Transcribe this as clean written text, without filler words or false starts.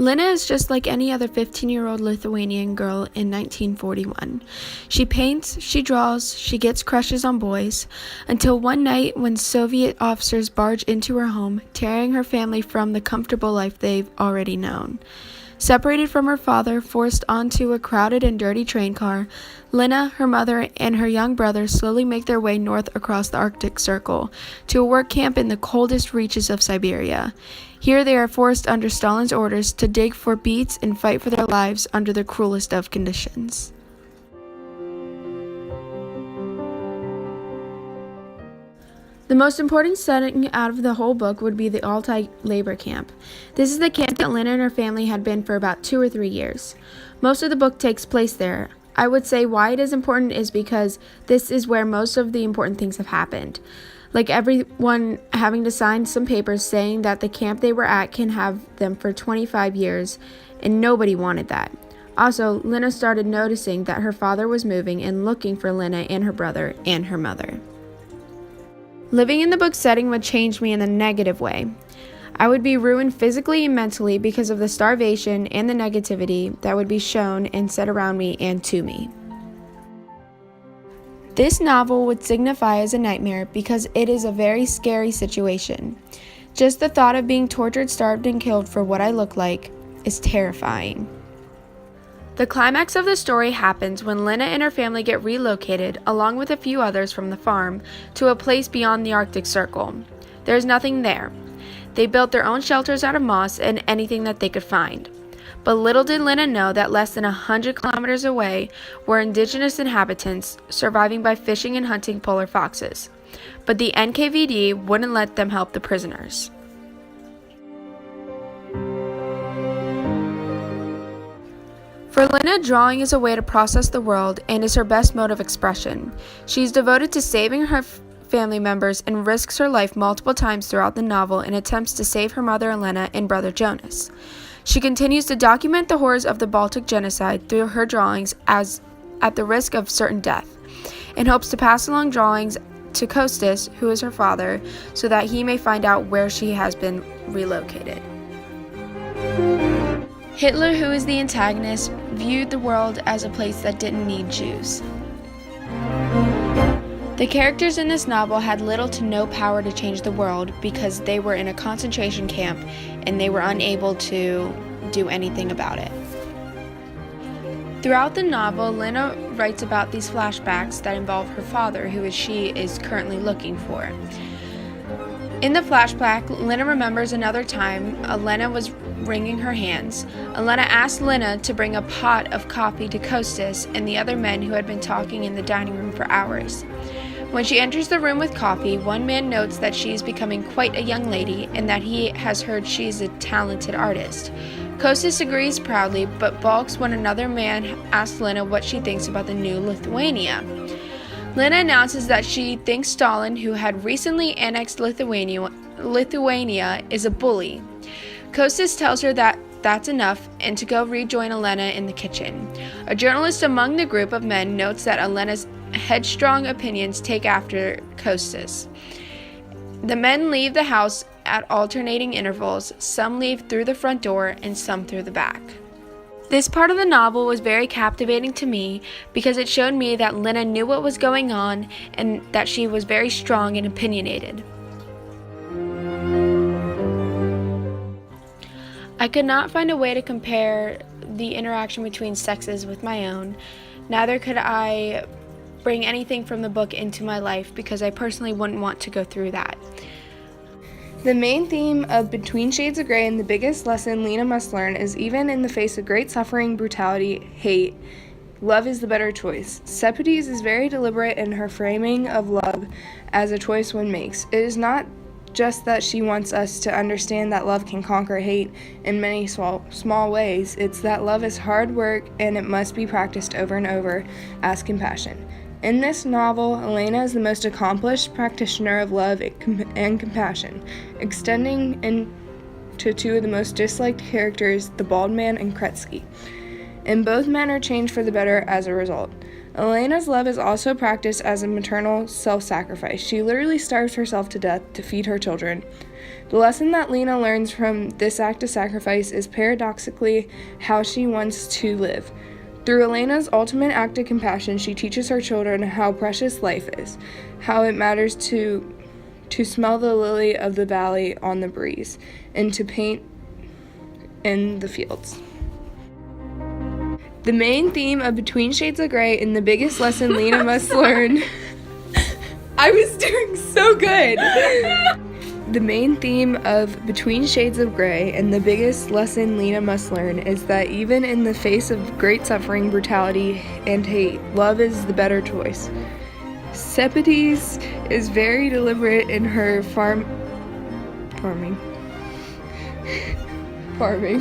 Lena is just like any other 15-year-old Lithuanian girl in 1941. She paints, she draws, she gets crushes on boys, until one night when Soviet officers barge into her home, tearing her family from the comfortable life they've already known. Separated from her father, forced onto a crowded and dirty train car, Lena, her mother, and her young brother slowly make their way north across the Arctic Circle to a work camp in the coldest reaches of Siberia. Here they are forced under Stalin's orders to dig for beets and fight for their lives under the cruelest of conditions. The most important setting out of the whole book would be the Altai labor camp. This is the camp that Lena and her family had been for about 2 or 3 years. Most of the book takes place there. I would say why it is important is because this is where most of the important things have happened. Like everyone having to sign some papers saying that the camp they were at can have them for 25 years, and nobody wanted that. Also, Lena started noticing that her father was moving and looking for Lena and her brother and her mother. Living in the book setting would change me in a negative way. I would be ruined physically and mentally because of the starvation and the negativity that would be shown and said around me and to me. This novel would signify as a nightmare because it is a very scary situation. Just the thought of being tortured, starved, and killed for what I look like is terrifying. The climax of the story happens when Lena and her family get relocated, along with a few others from the farm, to a place beyond the Arctic Circle. There's nothing there. They built their own shelters out of moss and anything that they could find. But little did Lena know that less than 100 kilometers away were indigenous inhabitants surviving by fishing and hunting polar foxes. But the NKVD wouldn't let them help the prisoners. For Lena, drawing is a way to process the world and is her best mode of expression. She's devoted to saving her family members and risks her life multiple times throughout the novel in attempts to save her mother Elena and brother Jonas. She continues to document the horrors of the Baltic genocide through her drawings as at the risk of certain death, and hopes to pass along drawings to Kostas, who is her father, so that he may find out where she has been relocated. Hitler, who is the antagonist, viewed the world as a place that didn't need Jews. The characters in this novel had little to no power to change the world because they were in a concentration camp and they were unable to do anything about it. Throughout the novel, Lena writes about these flashbacks that involve her father, who she is currently looking for. In the flashback, Lena remembers another time Elena was wringing her hands. Elena asked Lena to bring a pot of coffee to Kostas and the other men who had been talking in the dining room for hours. When she enters the room with coffee, one man notes that she is becoming quite a young lady and that he has heard she is a talented artist. Kostas agrees proudly, but balks when another man asks Lena what she thinks about the new Lithuania. Lena announces that she thinks Stalin, who had recently annexed Lithuania, is a bully. Kostas tells her that that's enough and to go rejoin Elena in the kitchen. A journalist among the group of men notes that Elena's headstrong opinions take after Kostas. The men leave the house at alternating intervals. Some leave through the front door and some through the back. This part of the novel was very captivating to me because it showed me that Lena knew what was going on and that she was very strong and opinionated. I could not find a way to compare the interaction between sexes with my own. Neither could I bring anything from the book into my life because I personally wouldn't want to go through that. The main theme of Between Shades of Grey and the biggest lesson Lena must learn is even in the face of great suffering, brutality, hate, love is the better choice. Sepidis is very deliberate in her framing of love as a choice one makes. It is not just that she wants us to understand that love can conquer hate in many small ways. It's that love is hard work and it must be practiced over and over as compassion. In this novel, Elena is the most accomplished practitioner of love and compassion, extending into two of the most disliked characters, the bald man and Kretsky. And both men are changed for the better as a result. Elena's love is also practiced as a maternal self-sacrifice. She literally starves herself to death to feed her children. The lesson that Lena learns from this act of sacrifice is paradoxically how she wants to live. Through Elena's ultimate act of compassion, she teaches her children how precious life is, how it matters to smell the lily of the valley on the breeze, and to paint in the fields. The main theme of Between Shades of Grey and the biggest lesson Lena must learn. I was doing so good! The main theme of Between Shades of Grey and the biggest lesson Lena must learn is that even in the face of great suffering, brutality, and hate, love is the better choice. Sepideh is very deliberate in her farming. Framing.